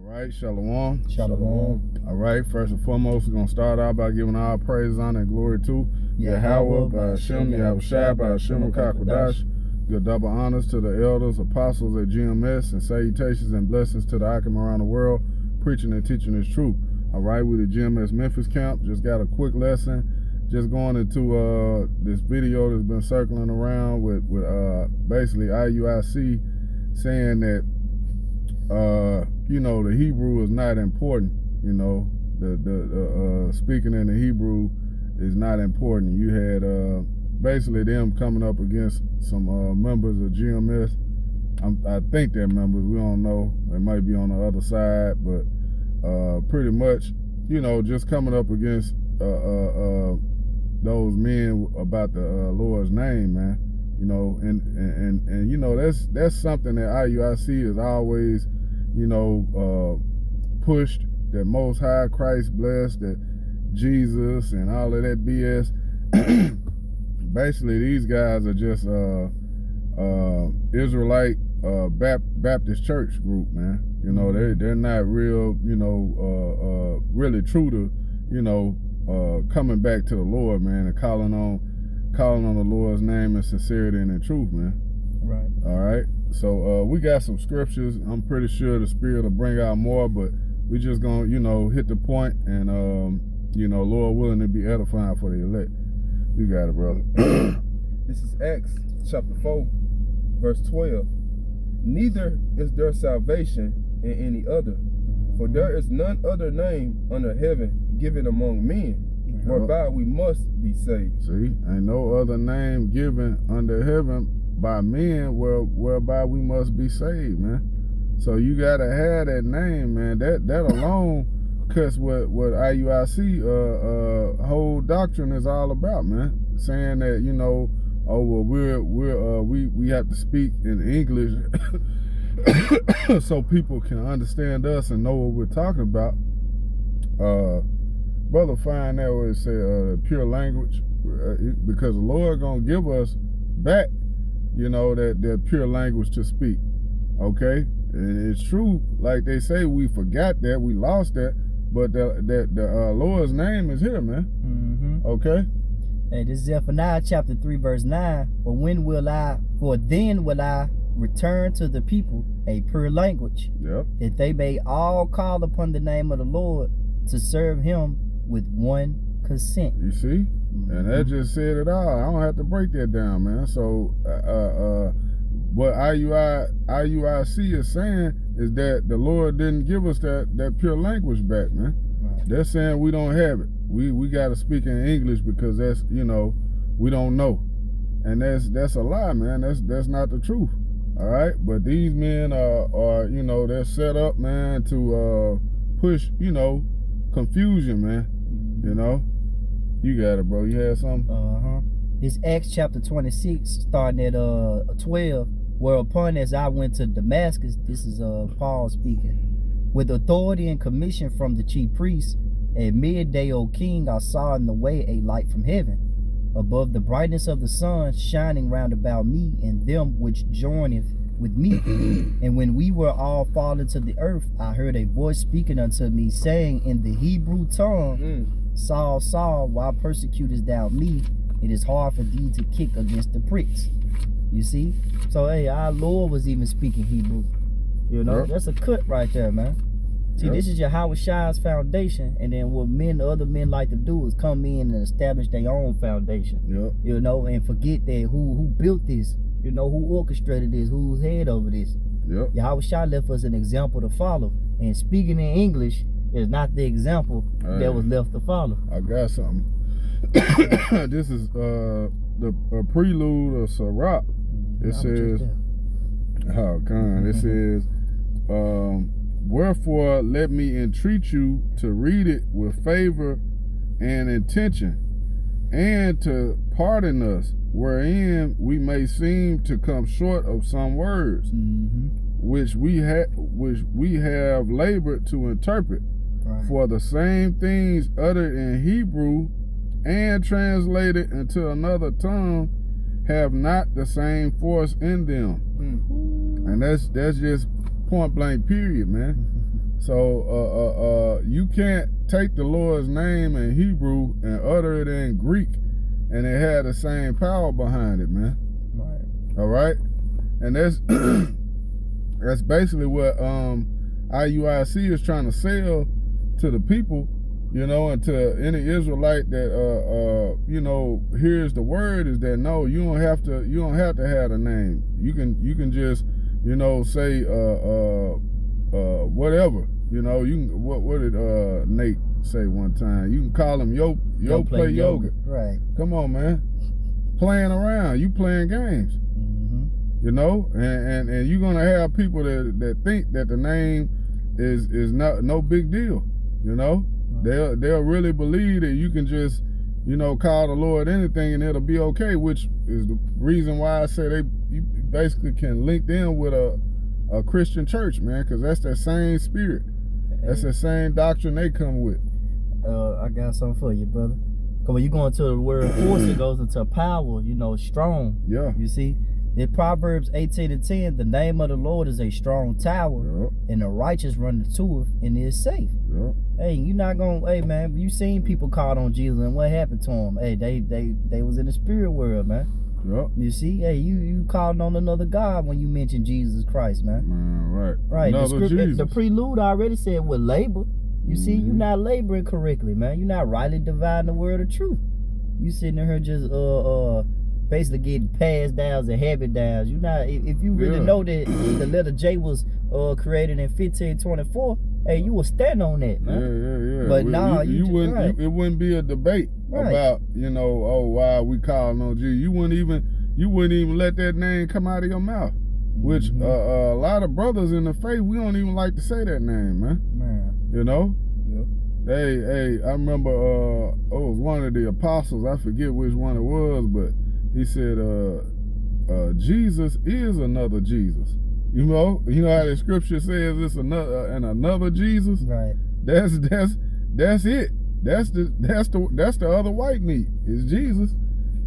right, Shalom. Shalom. All right, first and foremost, we're going to start out by giving all praise, honor, and glory to Yahweh, by Hashem, Yahushua, by Hashem, Kakwadash. Good double honors to the elders, apostles at GMS, and salutations and blessings to the Akim around the world, preaching and teaching this truth. All right, we the GMS Memphis camp. Just got a quick lesson. Just going into this video that's been circling around with basically IUIC saying that you know, the Hebrew is not important. You know, the speaking in the Hebrew is not important. You had basically them coming up against some members of GMS. I think they're members. We don't know. They might be on the other side, but pretty much, you know, just coming up against those men about the Lord's name, man. You know, and you know, that's something that IUIC has always, you know, pushed, that Most High, Christ blessed, that Jesus and all of that BS. Basically, these guys are just Israelite Baptist church group, man. You know, they're not real, you know, really true to, you know, coming back to the Lord, man, and calling on the Lord's name in sincerity and in truth, man. Right. All right. So we got some scriptures. I'm pretty sure the Spirit will bring out more, but we just gonna, you know, hit the point and you know, Lord willing, to be edifying for the elect. You got it, brother. This is Acts chapter 4, verse 12. Neither is there salvation in any other, for there is none other name under heaven given among men, whereby we must be saved. See, ain't no other name given under heaven by men whereby we must be saved, man. So you gotta have that name, man. That alone cuts what IUIC whole doctrine is all about, man. Saying that, you know, oh well, we have to speak in English so people can understand us and know what we're talking about. Brother, find that where it say pure language, because the Lord gonna give us back, you know, that pure language to speak. Okay, and it's true, like they say, we forgot that, we lost that, but the Lord's name is here, man. Okay. Hey, this is Zephaniah chapter 3, verse 9. For then will I return to the people a pure language, that they may all call upon the name of the Lord to serve him with one consent. You see? And that just said it all. I don't have to break that down, man. So what IUIC is saying is that the Lord didn't give us that pure language back, man. Right. They're saying we don't have it. We got to speak in English because that's, you know, we don't know. And that's a lie, man. That's not the truth. All right? But these men are you know, they're set up, man, to push, you know, confusion, man. You know? You got it, bro. You had something? This Acts chapter 26, starting at 12. Whereupon as I went to Damascus, this is Paul speaking, with authority and commission from the chief priests, at midday, O king, I saw in the way a light from heaven, above the brightness of the sun, shining round about me and them which joineth with me. And when we were all fallen to the earth, I heard a voice speaking unto me, saying in the Hebrew tongue, Saul, Saul, why persecutest thou me? It is hard for thee to kick against the pricks. You see? So, hey, our Lord was even speaking Hebrew. You know, that's a cut right there, man. See, this is Yahushua's foundation, and then what other men like to do is come in and establish their own foundation. You know, and forget that who built this, you know, who orchestrated this, who's head over this. Yahushua left us an example to follow, and speaking in English is not the example that was left to follow. I got something. This is the prelude of Sirach. It says, oh God, it says, wherefore let me entreat you to read it with favor and intention, and to pardon us, wherein we may seem to come short of some words, which we have labored to interpret. For the same things uttered in Hebrew and translated into another tongue have not the same force in them. And that's just point blank period, man. So you can't take the Lord's name in Hebrew and utter it in Greek, and it had the same power behind it, man. Right. All right, and that's that's basically what IUIC is trying to sell to the people, you know, and to any Israelite that you know hears the word, is that no, you don't have to have a name. You can just, you know, say whatever, you know. You can, what did Nate say one time? You can call him yo play yoga. Right. Come on, man. Playing around, you playing games. You know, and you're gonna have people that think that the name is no big deal. You know, they'll really believe that you can just, you know, call the Lord anything and it'll be okay. Which is the reason why I say you basically can link them with a Christian church, man, because that's that same spirit, that's the same doctrine they come with. I got something for you, brother. Cause when you go into the word force, it goes into power. You know, strong. Yeah. You see. In Proverbs 18:10, the name of the Lord is a strong tower, Yep. and the righteous run to it and is safe. Yep. Hey, you not gonna, hey man, you seen people called on Jesus and what happened to them? Hey, they was in the spirit world, man. Yep. You see, hey, you called on another God when you mentioned Jesus Christ, man. Right. Right. Another Jesus. The prelude already said with labor. You see, you not laboring correctly, man. You not rightly dividing the word of truth. You sitting in here just basically getting passed downs and habit downs. You not, if you really know that the letter J was created in 1524, hey, you will stand on that, man. Yeah. But nah, you wouldn't. right. It wouldn't be a debate about, you know, oh, why we calling on Jesus. You wouldn't even let that name come out of your mouth. Which a lot of brothers in the faith, we don't even like to say that name, man. You know. Yeah. Hey, I remember it was one of the apostles. I forget which one it was, but he said, Jesus is another Jesus. You know how the scripture says it's another Jesus. Right. That's it. That's the other white meat. Is Jesus.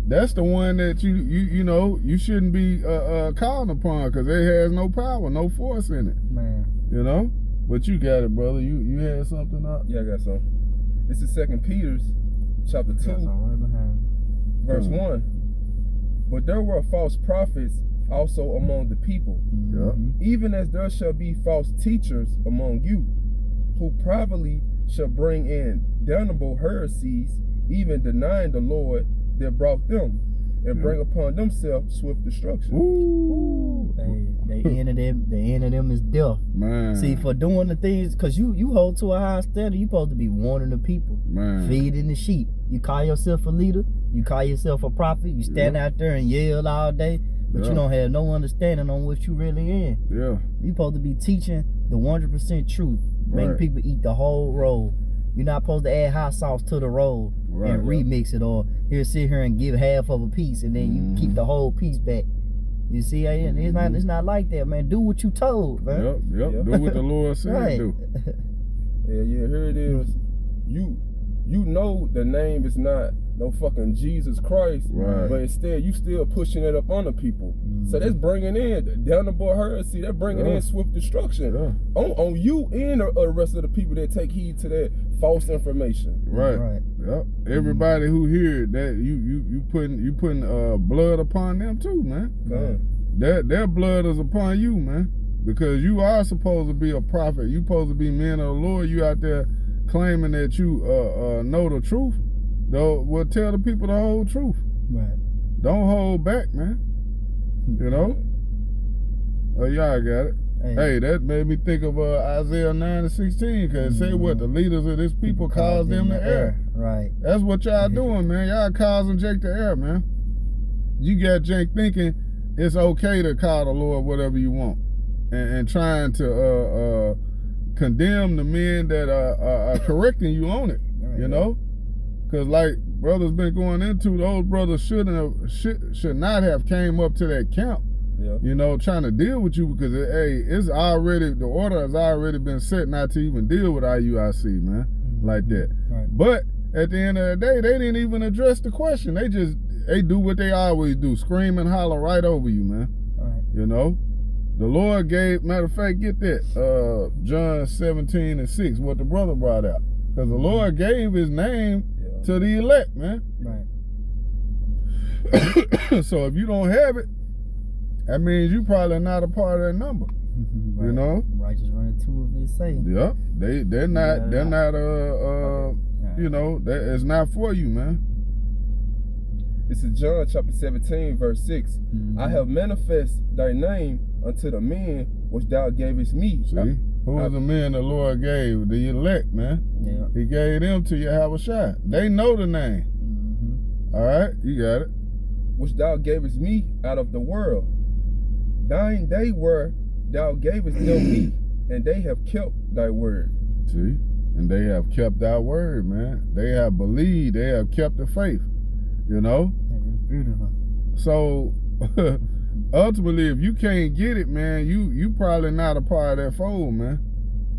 That's the one that you know you shouldn't be calling upon, because it has no power, no force in it. Man. You know. But you got it, brother. You had something up? Yeah, I got some. This is 2 Peter, chapter 2, Right behind. verse 1. But there were false prophets also among the people, even as there shall be false teachers among you, who privately shall bring in damnable heresies, even denying the Lord that brought them, and bring upon themselves swift destruction. Ooh. Hey, the end of them is death. Man. See, for doing the things, because you hold to a high standard, you supposed to be warning the people, feeding the sheep. You call yourself a leader, you call yourself a prophet, you stand out there and yell all day, but you don't have no understanding on what you really in. Yeah. You supposed to be teaching the 100% truth, making people eat the whole roll. You're not supposed to add hot sauce to the roll and remix it, or sit here and give half of a piece and then you keep the whole piece back. You see, it's not like that, man. Do what you told, man. Yep. Do what the Lord said do. Yeah, here it is. You know the name is not no fucking Jesus Christ, but instead you still pushing it up on the people. So that's bringing in damnable heresy. That's bringing in swift destruction on you and the rest of the people that take heed to that false information. Right. Yep. Everybody who hear that, you putting blood upon them too, man. Their blood is upon you, man, because you are supposed to be a prophet. You supposed to be men of the Lord. You out there claiming that you know the truth. Though, well, tell the people the whole truth. Right. Don't hold back, man. You know. Oh, y'all got it. Hey, that made me think of Isaiah 9:16, because say what the leaders of this people cause them to err. Right. That's what y'all doing, man. Y'all causing Jake to err, man. You got Jake thinking it's okay to call the Lord whatever you want, and trying to condemn the men that are correcting you on it. You know, because like brothers been going into, those brothers should not have came up to that camp. You know, trying to deal with you, because it's already, the order has already been set not to even deal with IUIC, man, like that. But at the end of the day, they didn't even address the question. They do what they always do, scream and holler right over you, man. You know, The Lord gave, matter of fact, get that, John 17:6, what the brother brought out. Because the Lord gave his name to the elect, man. Right. So if you don't have it, that means you probably not a part of that number. Right. You know? Righteous running to of his say. Yep. They're not you know, it's not for you, man. This is John chapter 17, verse 6. Mm-hmm. I have manifest thy name unto the men which thou gavest me. See? Who is the men the Lord gave? The elect, man. Yeah. He gave them to Yahushua. They know the name. Mm-hmm. All right? You got it. Which thou gavest me out of the world. Thine they were, thou gavest them me, and they have kept thy word. See? And they have kept thy word, man. They have believed. They have kept the faith. You know? That is beautiful. So ultimately, if you can't get it, man, you probably not a part of that fold, man.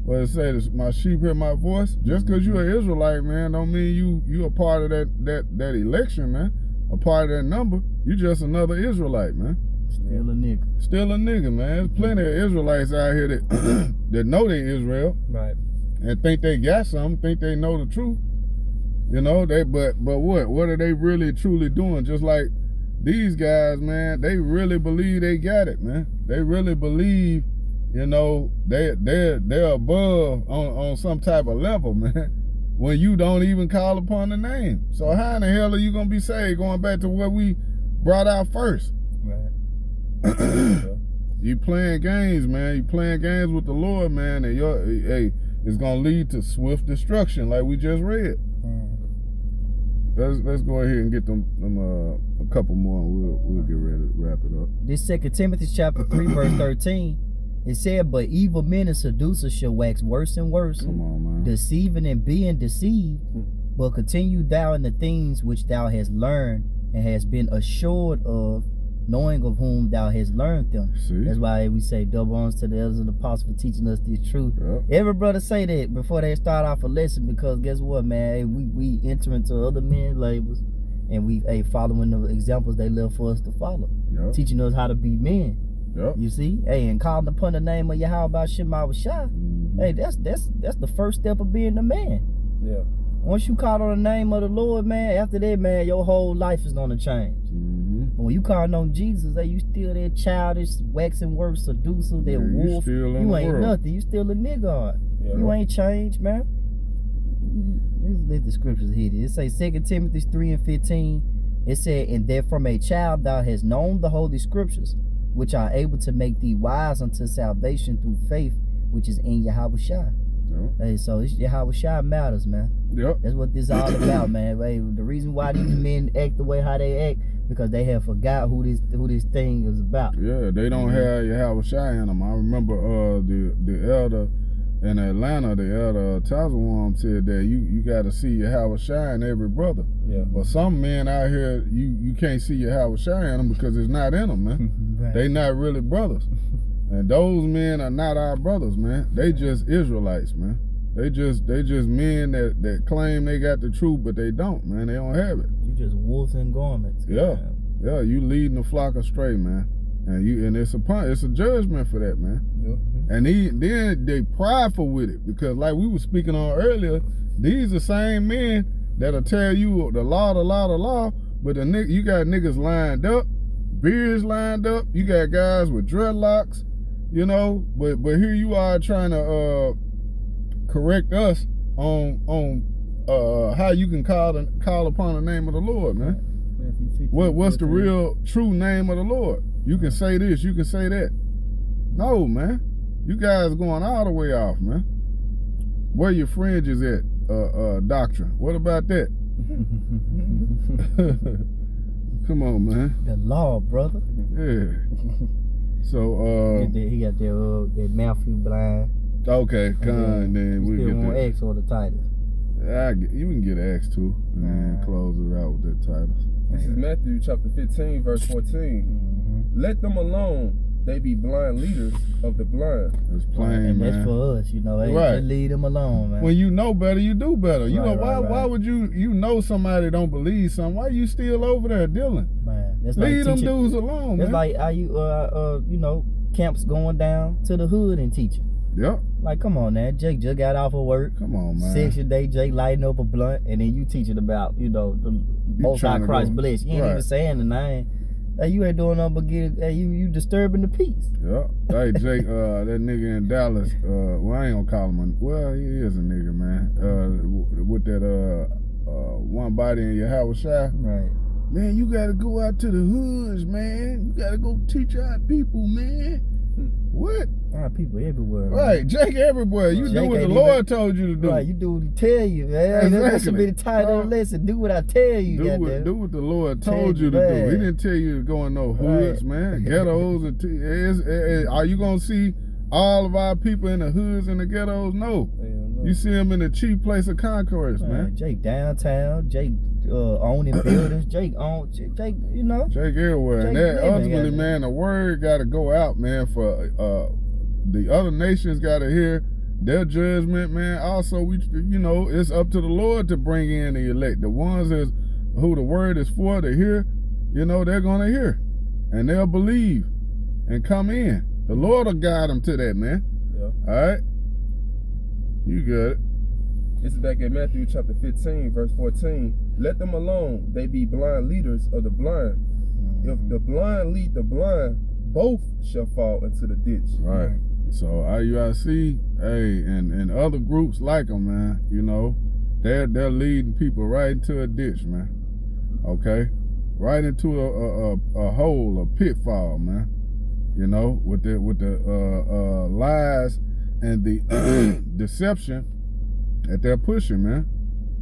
What it says, my sheep hear my voice. Just because you're an Israelite, man, don't mean you a part of that election, man. A part of that number. You just another Israelite, man. Still a nigga. Still a nigga, man. There's plenty of Israelites out here that that know they Israel Right. and think they got something, think they know the truth. You know, but what are they really truly doing? Just like these guys, man, they really believe they got it, man. They really believe, you know, they're above on some type of level, man. When you don't even call upon the name. So how in the hell are you gonna be saved? Going back to what we brought out first. Right. You playing games, man. You playing games with the Lord, man, and it's gonna lead to swift destruction, like we just read. Let's go ahead and get them a couple more, and we'll get ready to wrap it up. This 2 Timothy chapter 3, verse 13, it said, but evil men and seducers shall wax worse and worse, Come on, man. deceiving and being deceived. But continue thou in the things which thou hast learned and hast been assured of, knowing of whom thou hast learned them. See? That's why we say double honors to the elders and apostles for teaching us the truth. Yep. Every brother say that before they start off a lesson, because guess what, man? We enter into other men's labels, and we following the examples they left for us to follow, Yep. teaching us how to be men. Yep. You see, and calling upon the name of Yahweh Shema Shah. Mhm. Hey, that's the first step of being a man. Yeah. Once you call on the name of the Lord, man, after that, man, your whole life is gonna change. Mhm. But when you calling on Jesus, hey, you still that childish, waxing worse, seducer, that Yeah, you wolf. still in You the ain't world. nothing. You still a nigga. Yeah. You ain't changed, man. Let the scriptures hit it. It say 2 Timothy 3:15. It said, and that from a child thou hast known the holy scriptures, which are able to make thee wise unto salvation through faith, which is in Yahweh Shai. Yep. Hey, so it's Yahweh Shai matters, man. Yep. That's what this all about, man. Hey, the reason why these men act the way how they act, because they have forgot who this thing is about. Yeah, they don't have Yahushua in them. I remember the elder in Atlanta, the elder Tazawam said that you got to see Yahushua in every brother. Yeah. But some men out here, you can't see Yahushua in them because it's not in them, man. Right. They not really brothers. And those men are not our brothers, man. They just Israelites, man. They just men that claim they got the truth, but they don't, man. They don't have it. You just wolves in garments. Yeah. man. Yeah, you leading the flock astray, man. And it's a judgment for that, man. Yeah. And then they prideful with it, because like we were speaking on earlier, these are same men that'll tell you the law, but you got niggas lined up, beards lined up, you got guys with dreadlocks, you know, but here you are trying to correct us on how you can call upon the name of the Lord, man. What's the real true name of the Lord? You can say this, you can say that. No, man. You guys are going all the way off, man. Where your fringes at, doctrine? What about that? Come on, man. The law, brother. Yeah. So He got that Matthew blind. okay, And then we still get want that. X or the Titus. You can get Acts too, and then close it out with that title. This is Matthew chapter 15, verse 14. Let them alone. They be blind leaders of the blind. It's plain, And man. that's for us, you know. Hey, Right. just leave them alone, man. When you know better, you do better. You know Right, why would you know somebody don't believe something? Why you still over there dealing? Man, that's Leave like them teaching. dudes alone, It's man. like how you you know, camps going down to the hood and teaching. Yep. Like, come on, man. Jake just got off of work. Come on, man. Section day, Jake lighting up a blunt, and then you teaching about, the Most High Christ bless. You ain't even saying the name. Hey, you ain't doing nothing but you disturbing the peace. Yep. Hey, Jake, that nigga in Dallas, well, I ain't gonna call him well, he is a nigga, man. With that one body in your house shot. Right. Man, you gotta go out to the hoods, man. You gotta go teach our people, man. What? Our people everywhere, man. Right, Jake everywhere. You do what the Lord told you to do. Right, you do what he tell you, man. Exactly. That should be the title of the lesson. Do what I tell you, do what the Lord told you to do. He didn't tell you to go in no hoods, man. Ghettos. Are you gonna see all of our people in the hoods and the ghettos? No. You see them in the chief place of concourse, man. Jake downtown, Jake owning buildings, Jake, you know. Jake everywhere. Jake and that ultimately, man, the word gotta go out, man, for the other nations gotta hear their judgment, man. Also, it's up to the Lord to bring in the elect. The ones who the word is for to hear, they're gonna hear. And they'll believe and come in. The Lord will guide them to that, man. Yeah. All right? You got it. This is back in Matthew chapter 15, verse 14. Let them alone. They be blind leaders of the blind. If the blind lead the blind, both shall fall into the ditch. Right. So IUIC, and other groups like them, man, they're leading people right into a ditch, man. Okay? Right into a hole, a pitfall, man. With the lies and the deception that they're pushing, man.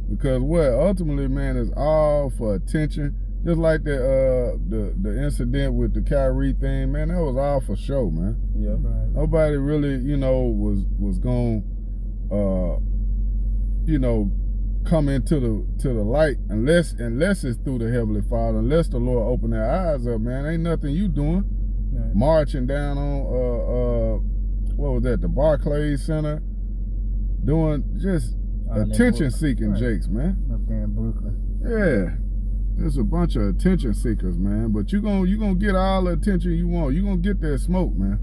Because ultimately, man, is all for attention. Just like the incident with the Kyrie thing, man, that was all for show, man. Yeah. Right. Nobody really, was going come into the light unless it's through the Heavenly Father, unless the Lord open their eyes up, man. Ain't nothing you doing. Right. Marching down on what was that, the Barclays Center, doing just attention seeking jakes, man. Up there in Brooklyn. Yeah. There's a bunch of attention seekers, man. But you gonna get all the attention you want. You gonna get that smoke, man.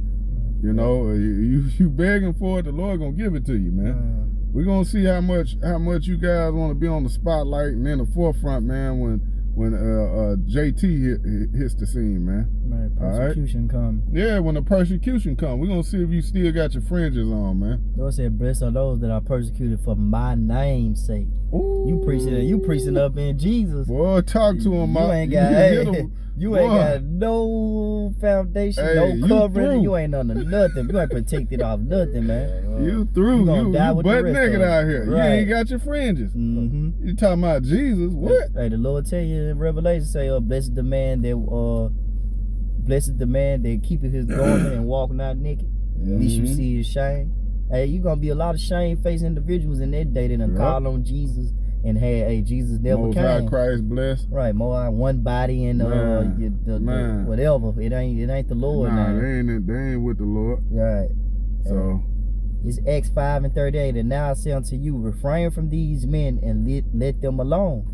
You begging for it, the Lord gonna give it to you, man. We're gonna see how much you guys want to be on the spotlight and in the forefront, man, when JT hits the scene, man. Right, persecution come. Yeah, when the persecution come, we're gonna see if you still got your fringes on, man. Lord said, blessed are those that are persecuted for my name's sake. Ooh. You preaching up in Jesus. Boy, talk to him, you ain't got no foundation, no covering. You ain't under nothing. You ain't protected off nothing, man. You through. You butt naked out here. Right. You ain't got your fringes. Mm-hmm. You talking about Jesus? What? Hey, the Lord tell you in Revelation, say, blessed the man that keepeth his garment and walk not naked. At least you see his shame. Hey, you gonna be a lot of shame-faced individuals in that day that done call on Jesus and had, Jesus never Most came. High Christ blessed. Right, more one body and the whatever. It ain't the Lord now. They ain't with the Lord. Right. So it's Acts 5:38. And now I say unto you, refrain from these men and let them alone.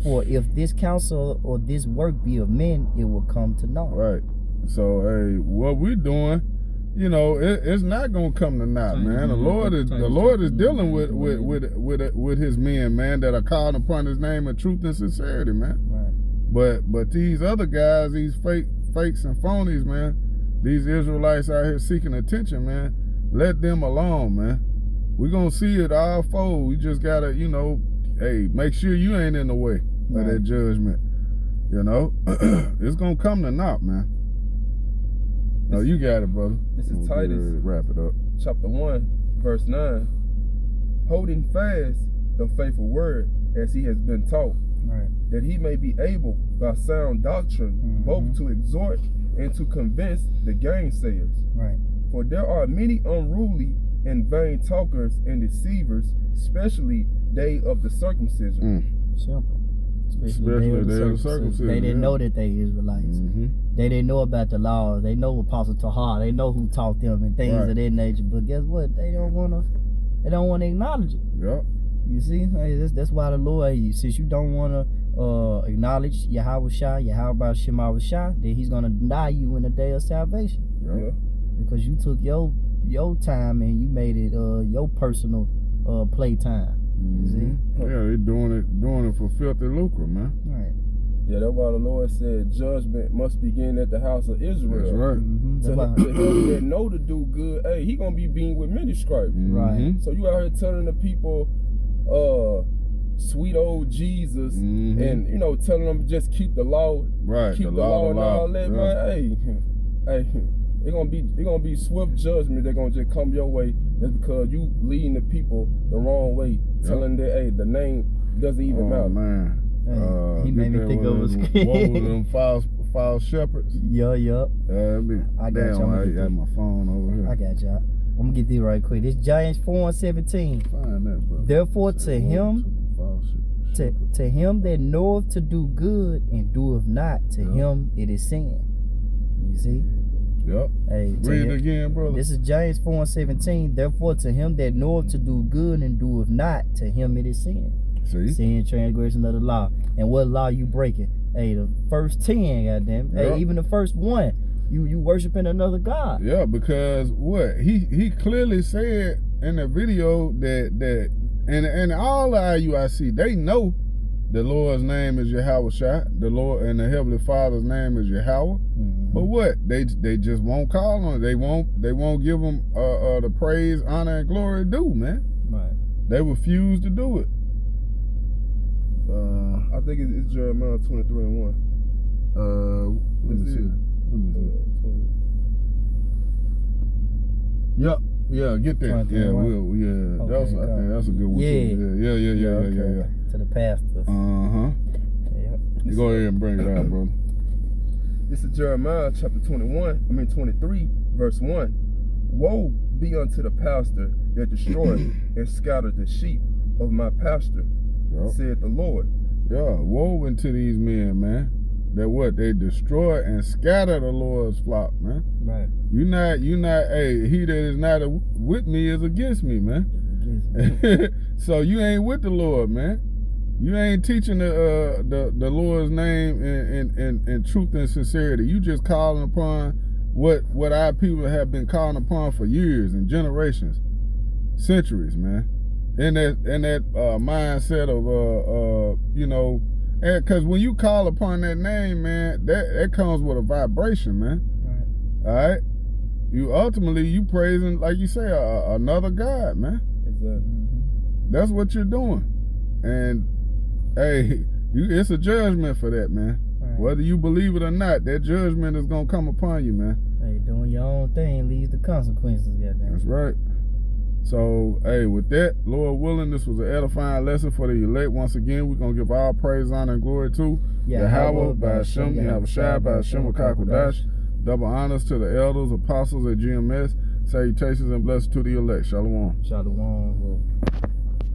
For if this counsel or this work be of men, it will come to naught. Right. So what we're doing, it's not gonna come to naught, man. The Lord is dealing with his men, man, that are called upon his name in truth and sincerity, man. Right. But these other guys, these fakes and phonies, man, these Israelites out here seeking attention, man, let them alone, man. We're gonna see it all fold. We just gotta, make sure you ain't in the way of that judgment. It's gonna come to naught, man. No, you got it, brother. This is Titus. Wrap it up. Chapter 1, verse 9. Holding fast the faithful word as he has been taught, that he may be able by sound doctrine both to exhort and to convince the gainsayers. Right. For there are many unruly and vain talkers and deceivers, especially they of the circumcision. Simple. Especially they of the circumcision. They didn't know that they Israelites. They didn't know about the laws. They know Apostle Tahar. They know who taught them and things of that nature. But guess what? They don't wanna acknowledge it. Yep. You see, that's why the Lord, since you don't wanna acknowledge Yahweh Shai, Yahweh Shema Shai, then He's gonna deny you in the day of salvation. Yep. because you took your time and you made it your personal play time. You see? Yeah, they doing it for filthy lucre, man. Right. Yeah, that's why the Lord said judgment must begin at the house of Israel. That's right. That's To why. him that know to do good, hey, he gonna be beaten with many stripes. Right. So you out here telling the people, sweet old Jesus, and you know, telling them just keep the law, Right. keep the law and all that, man. Hey, it's gonna be swift judgment. They're gonna just come your way just because you leading the people the wrong way, telling that hey, the name doesn't even matter. Man. Hey, he made me think of a What was them false shepherds? Yeah. I I got damn, I got my phone over here. I got y'all. I'm gonna get these right quick. This Giants 4:17. Find that, bro. Therefore, to him that knoweth to do good and doeth not, to him it is sin. You see? Yep. Hey, Read it again, brother. This is Giants 4:17. Therefore, to him that knoweth to do good and doeth not, to him it is sin. See? Sin, transgression of the law. And what law you breaking? Hey, the first 10, goddamn. Yep. Hey, even the first 1, you worshiping another god. Yeah, because what he clearly said in the video that and all the IUIC, they know the Lord's name is Yahweh Shai, the Lord and the Heavenly Father's name is Yahweh. But what? They just won't call on it. They won't give them the praise, honor, and glory due, man. Right. They refuse to do it. I think it's Jeremiah 23:1. Let me see. Yep. Yeah, get that. 23, Yeah, right? yeah. Okay, I think that's a good one. Yeah. Too. Yeah. Okay. To the pastors. Yeah. You go ahead and bring it out, brother. This is Jeremiah chapter 23, verse 1. Woe be unto the pastor that destroyed and scattered the sheep of my pasture, said the Lord. Yeah, woe unto these men, man. That what? They destroy and scatter the Lord's flock, man. Right. You not, hey, he that is not with me is against me, man. So you ain't with the Lord, man. You ain't teaching the Lord's name in truth and sincerity. You just calling upon what our people have been calling upon for years and generations, centuries, man. In that mindset of you know, because when you call upon that name, man, that comes with a vibration, man. Right. All right. You ultimately praising, like you say, another God, man. Exactly. That's what you're doing, and hey, it's a judgment for that, man. Right. Whether you believe it or not, that judgment is gonna come upon you, man. Hey, doing your own thing leads to consequences, goddamn. That's right. So, hey, with that, Lord willing, this was an edifying lesson for the elect. Once again, we're going to give all praise, honor, and glory to Yahweh, by Hashem, Yahweh Shai, by Hashem, Kakwadash. Double honors to the elders, apostles at GMS. Salutations and blessings to the elect. Shalom. Shalom.